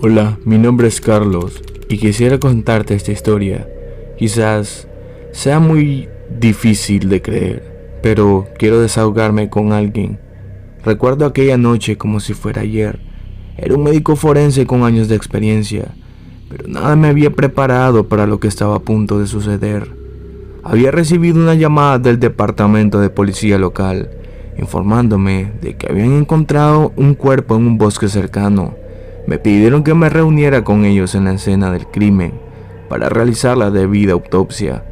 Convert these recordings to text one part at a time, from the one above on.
Hola, mi nombre es Carlos y quisiera contarte esta historia. Quizás sea muy difícil de creer, pero quiero desahogarme con alguien. Recuerdo aquella noche como si fuera ayer. Era un médico forense con años de experiencia, pero nada me había preparado para lo que estaba a punto de suceder. Había recibido una llamada del departamento de policía local, informándome de que habían encontrado un cuerpo en un bosque cercano. Me pidieron que me reuniera con ellos en la escena del crimen para realizar la debida autopsia.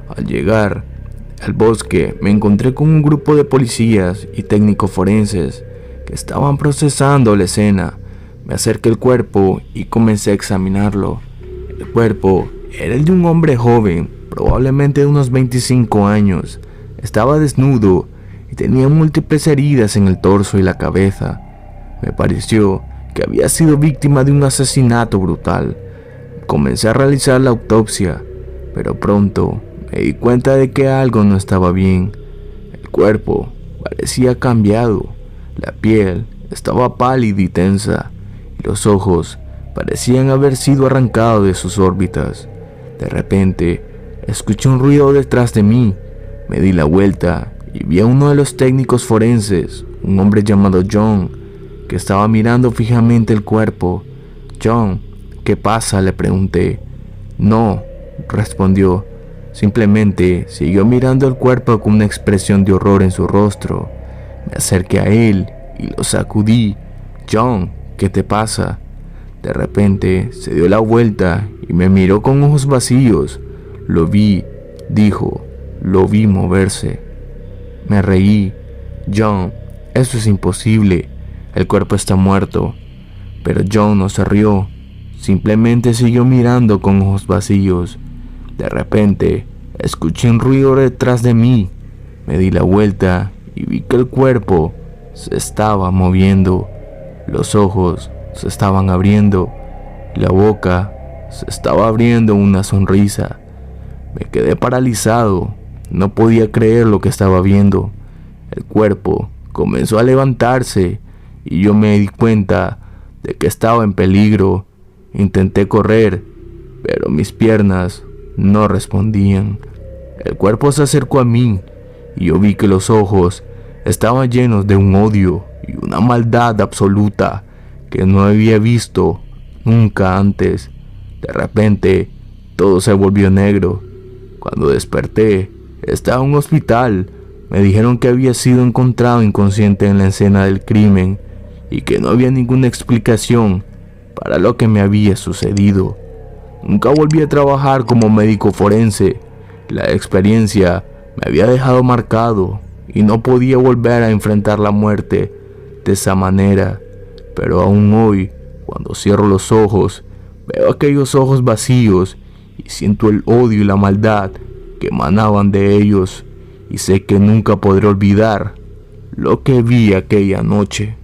Al llegar al bosque me encontré con un grupo de policías y técnicos forenses que estaban procesando la escena. Me acerqué al cuerpo y comencé a examinarlo. El cuerpo era el de un hombre joven, probablemente de unos 25 años. Estaba desnudo y tenía múltiples heridas en el torso y la cabeza. Me pareció que había sido víctima de un asesinato brutal. Comencé a realizar la autopsia, pero pronto me di cuenta de que algo no estaba bien. El cuerpo parecía cambiado, la piel estaba pálida y tensa, y los ojos parecían haber sido arrancados de sus órbitas. De repente, escuché un ruido detrás de mí. Me di la vuelta y vi a uno de los técnicos forenses, un hombre llamado John, que estaba mirando fijamente el cuerpo. «John, ¿qué pasa?», le pregunté. «No», respondió. Simplemente siguió mirando el cuerpo con una expresión de horror en su rostro. Me acerqué a él y lo sacudí. «John, ¿qué te pasa?». De repente se dio la vuelta y me miró con ojos vacíos. «Lo vi», dijo. «Lo vi moverse». Me reí. «John, eso es imposible. El cuerpo está muerto». Pero John no se rió, simplemente siguió mirando con ojos vacíos. De repente, escuché un ruido detrás de mí. Me di la vuelta y vi que el cuerpo se estaba moviendo. Los ojos se estaban abriendo, la boca se estaba abriendo en una sonrisa. Me quedé paralizado, no podía creer lo que estaba viendo. El cuerpo comenzó a levantarse y yo me di cuenta de que estaba en peligro. Intenté correr, pero mis piernas no respondían. El cuerpo se acercó a mí y yo vi que los ojos estaban llenos de un odio y una maldad absoluta que no había visto nunca antes. De repente, todo se volvió negro. Cuando desperté, estaba en un hospital. Me dijeron que había sido encontrado inconsciente en la escena del crimen y que no había ninguna explicación para lo que me había sucedido. Nunca volví a trabajar como médico forense. La experiencia me había dejado marcado y no podía volver a enfrentar la muerte de esa manera. Pero aún hoy, cuando cierro los ojos, veo aquellos ojos vacíos y siento el odio y la maldad que emanaban de ellos, y sé que nunca podré olvidar lo que vi aquella noche.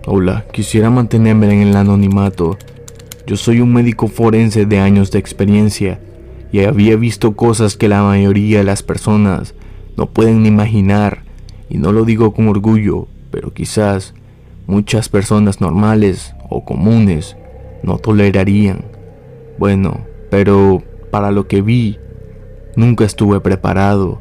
Hola, quisiera mantenerme en el anonimato. Yo soy un médico forense de años de experiencia y había visto cosas que la mayoría de las personas no pueden ni imaginar, y no lo digo con orgullo, pero quizás muchas personas normales o comunes no tolerarían. Bueno, pero para lo que vi, nunca estuve preparado.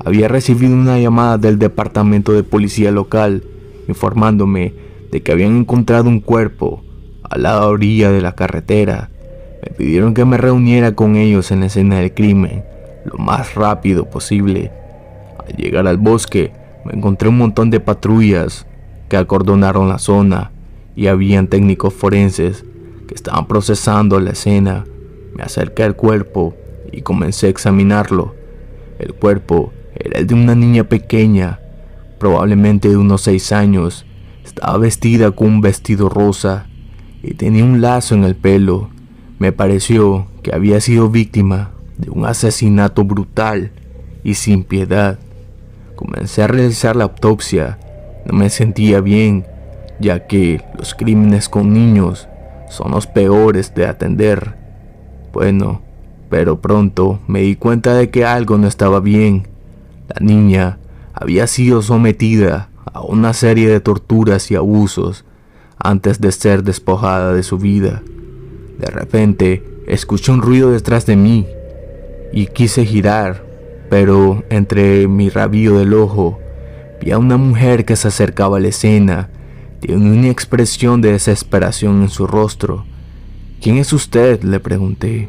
Había recibido una llamada del departamento de policía local informándome de que habían encontrado un cuerpo a la orilla de la carretera. Me pidieron que me reuniera con ellos en la escena del crimen lo más rápido posible. Al llegar al bosque, me encontré un montón de patrullas que acordonaron la zona y habían técnicos forenses que estaban procesando la escena. Me acerqué al cuerpo y comencé a examinarlo. El cuerpo era el de una niña pequeña, probablemente de unos 6 años. Estaba vestida con un vestido rosa y tenía un lazo en el pelo. Me pareció que había sido víctima de un asesinato brutal y sin piedad. Comencé a realizar la autopsia. No me sentía bien, ya que los crímenes con niños son los peores de atender. Bueno, pero pronto me di cuenta de que algo no estaba bien. La niña había sido sometida a una serie de torturas y abusos antes de ser despojada de su vida. De repente, escuché un ruido detrás de mí y quise girar, pero entre mi rabillo del ojo vi a una mujer que se acercaba a la escena. Tiene una expresión de desesperación en su rostro. ¿Quién es usted?, le pregunté.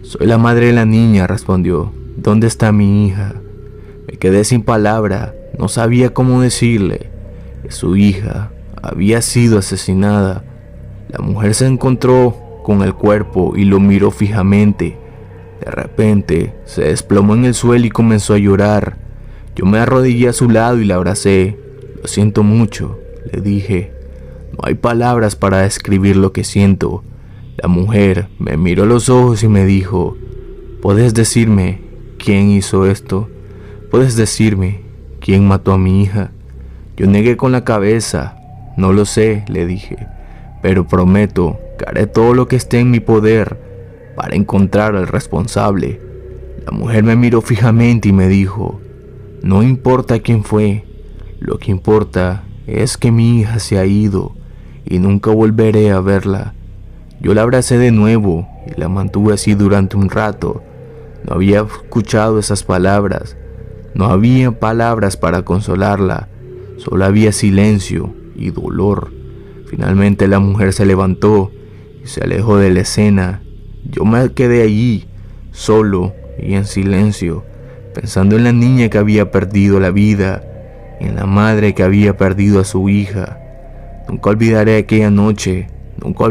Soy la madre de la niña, respondió. ¿Dónde está mi hija? Me quedé sin palabra, no sabía cómo decirle que su hija había sido asesinada. La mujer se encontró con el cuerpo y lo miró fijamente. De repente se desplomó en el suelo y comenzó a llorar. Yo me arrodillé a su lado y la abracé. Lo siento mucho, le dije. No hay palabras para describir lo que siento. La mujer me miró a los ojos y me dijo: ¿puedes decirme quién hizo esto? ¿Puedes decirme quién mató a mi hija? Yo negué con la cabeza. No lo sé, le dije, pero prometo que haré todo lo que esté en mi poder para encontrar al responsable. La mujer me miró fijamente y me dijo: no importa quién fue, lo que importa es que mi hija se ha ido y nunca volveré a verla. Yo la abracé de nuevo y la mantuve así durante un rato. No había escuchado esas palabras, no había palabras para consolarla, solo había silencio y dolor. Finalmente la mujer se levantó y se alejó de la escena. Yo me quedé allí, solo y en silencio, pensando en la niña que había perdido la vida y en la madre que había perdido a su hija. Nunca olvidaré aquella noche, nunca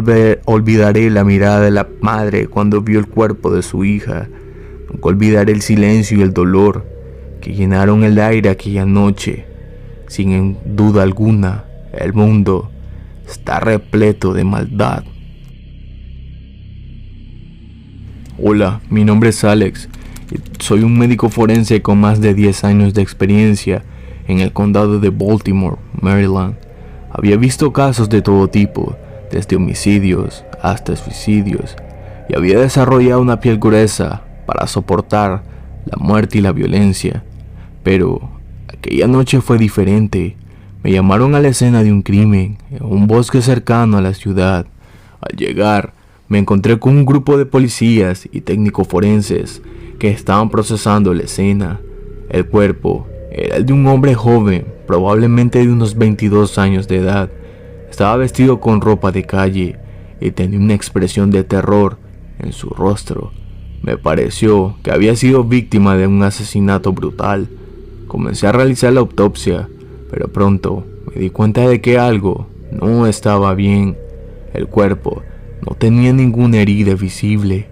olvidaré la mirada de la madre cuando vio el cuerpo de su hija. Nunca olvidaré el silencio y el dolor que llenaron el aire aquella noche. Sin duda alguna, el mundo está repleto de maldad. Hola, mi nombre es Alex. Soy un médico forense con más de 10 años de experiencia en el condado de Baltimore, Maryland. Había visto casos de todo tipo, desde homicidios hasta suicidios, y había desarrollado una piel gruesa para soportar la muerte y la violencia. Pero aquella noche fue diferente. Me llamaron a la escena de un crimen en un bosque cercano a la ciudad. Al llegar, me encontré con un grupo de policías y técnicos forenses que estaban procesando la escena. El cuerpo era el de un hombre joven, probablemente de unos 22 años de edad. Estaba vestido con ropa de calle y tenía una expresión de terror en su rostro. Me pareció que había sido víctima de un asesinato brutal. Comencé a realizar la autopsia, pero pronto me di cuenta de que algo no estaba bien. El cuerpo no tenía ninguna herida visible,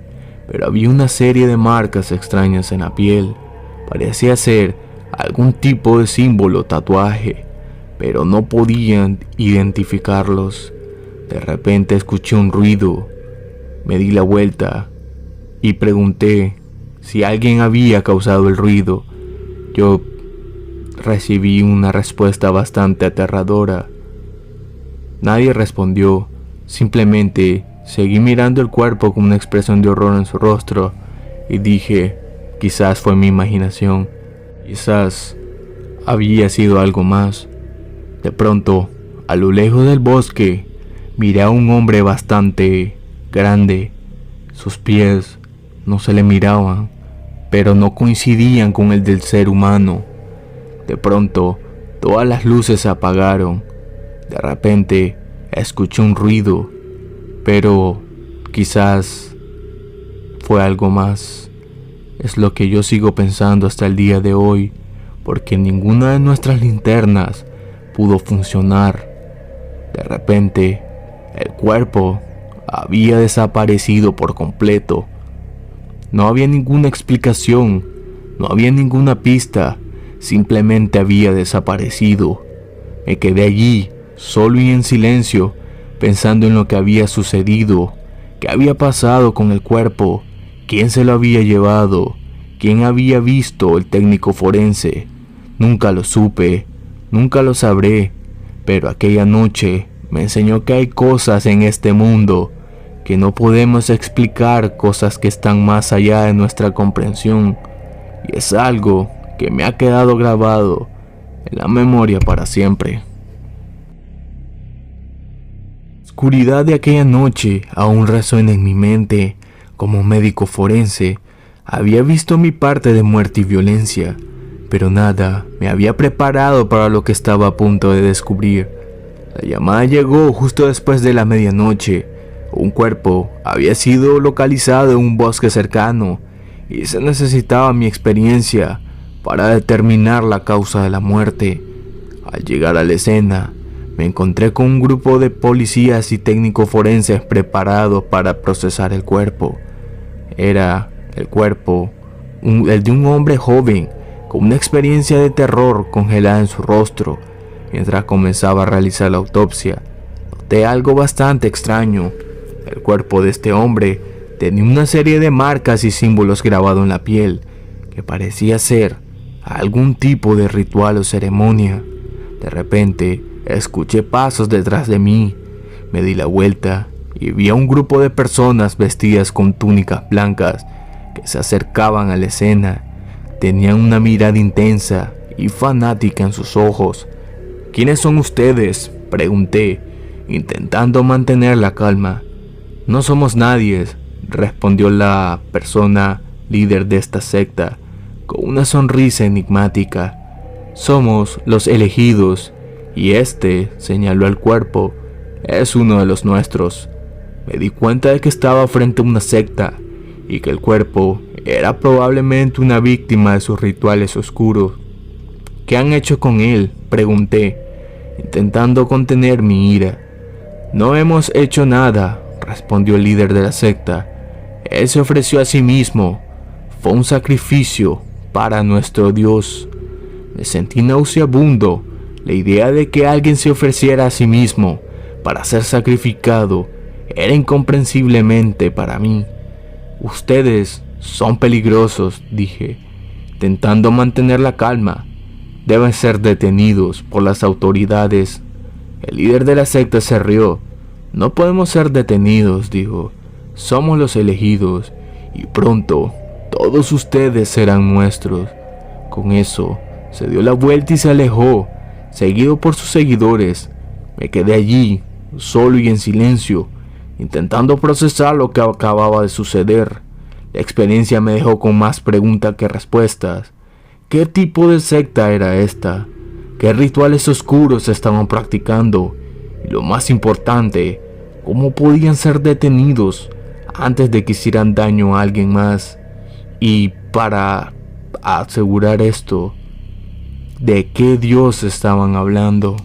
pero había una serie de marcas extrañas en la piel. Parecía ser algún tipo de símbolo o tatuaje, pero no podían identificarlos. De repente escuché un ruido. Me di la vuelta y pregunté si alguien había causado el ruido. Yo recibí una respuesta bastante aterradora. Nadie respondió, simplemente seguí mirando el cuerpo con una expresión de horror en su rostro y dije, quizás fue mi imaginación, quizás había sido algo más. De pronto, a lo lejos del bosque, miré a un hombre bastante grande. Sus pies no se le miraban, pero no coincidían con el del ser humano. De pronto, todas las luces se apagaron. De repente, escuché un ruido, pero quizás fue algo más. Es lo que yo sigo pensando hasta el día de hoy, porque ninguna de nuestras linternas pudo funcionar. De repente, el cuerpo había desaparecido por completo. No había ninguna explicación, no había ninguna pista, simplemente había desaparecido. Me quedé allí, solo y en silencio, pensando en lo que había sucedido, qué había pasado con el cuerpo, quién se lo había llevado, quién había visto el técnico forense. Nunca lo supe, nunca lo sabré, pero aquella noche me enseñó que hay cosas en este mundo que no podemos explicar, cosas que están más allá de nuestra comprensión, y es algo que me ha quedado grabado en la memoria para siempre. La oscuridad de aquella noche aún resuena en mi mente. Como médico forense, había visto mi parte de muerte y violencia, pero nada me había preparado para lo que estaba a punto de descubrir. La llamada llegó justo después de la medianoche. Un cuerpo había sido localizado en un bosque cercano y se necesitaba mi experiencia para determinar la causa de la muerte. Al llegar a la escena, me encontré con un grupo de policías y técnicos forenses preparados para procesar el cuerpo. Era el cuerpo, el de un hombre joven con una experiencia de terror congelada en su rostro. Mientras comenzaba a realizar la autopsia, noté algo bastante extraño. El cuerpo de este hombre tenía una serie de marcas y símbolos grabados en la piel, que parecía ser algún tipo de ritual o ceremonia. De repente, escuché pasos detrás de mí. Me di la vuelta y vi a un grupo de personas vestidas con túnicas blancas que se acercaban a la escena. Tenían una mirada intensa y fanática en sus ojos. ¿Quiénes son ustedes?, pregunté, intentando mantener la calma. No somos nadie, respondió la persona líder de esta secta, con una sonrisa enigmática. Somos los elegidos, y este, señaló al cuerpo, es uno de los nuestros. Me di cuenta de que estaba frente a una secta, y que el cuerpo era probablemente una víctima de sus rituales oscuros. ¿Qué han hecho con él?, pregunté, intentando contener mi ira. No hemos hecho nada, respondió el líder de la secta. Él se ofreció a sí mismo. Fue un sacrificio para nuestro Dios. Me sentí nauseabundo. La idea de que alguien se ofreciera a sí mismo para ser sacrificado era incomprensiblemente para mí. Ustedes son peligrosos, dije, intentando mantener la calma. Deben ser detenidos por las autoridades. El líder de la secta se rió. No podemos ser detenidos, dijo. Somos los elegidos y pronto todos ustedes serán nuestros. Con eso, se dio la vuelta y se alejó, seguido por sus seguidores. Me quedé allí, solo y en silencio, intentando procesar lo que acababa de suceder. La experiencia me dejó con más preguntas que respuestas. ¿Qué tipo de secta era esta? ¿Qué rituales oscuros estaban practicando? Y lo más importante, ¿cómo podían ser detenidos antes de que hicieran daño a alguien más? Y para asegurar esto, ¿de qué Dios estaban hablando?